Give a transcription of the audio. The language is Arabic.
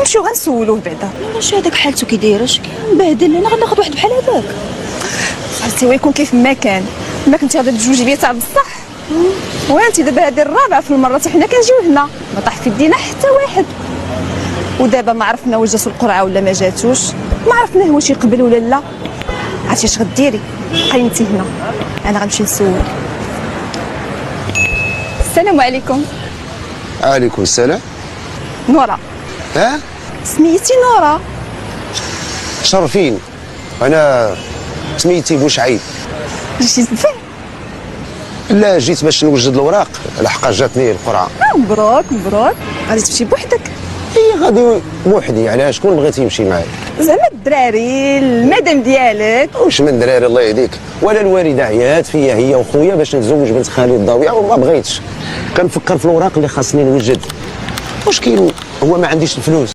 نمشيو غنسولوه بعدا. علاش هذاك حالته كي دايره؟ اش مبهدل؟ انا غناخذ واحد بحال هذاك. صاحبتي هو يكون كيف ما كان، ما كنتي غادي تجوجي بيا تاع بصح. وانت دابا هذه الرابعه في المره حتى حنا كنجيو هنا، ما طاح في يدينا حتى واحد. ودابا ما عرفنا واش جاتو القرعه ولا ما جاتوش، ما عرفناه واش يقبل ولا لا. عرفتي اش غديري؟ بقاي انت هنا، انا غنمشي نسول. السلام عليكم. عليكم السلام. نورا. ها؟ سميتي نورا؟ شرفين. انا سميتي بوشعيب. جيتي تدفع؟ لا، جيت باش نوجد الاوراق لحقاش جاتني القرعه. مبروك مبروك. غادي تمشي بوحدك؟ هي غادي بوحدي. علاش؟ شكون بغيتي يمشي معايا؟ زعما الدراري المدام ديالك؟ واش من دراري الله يهديك، ولا الوالده عيات فيا هي وخويا باش نتزوج بنت خالي الضويعه وما بغيتش. كنفكر في الاوراق اللي خاصني نوجد. مشكل هو ما عنديش الفلوس.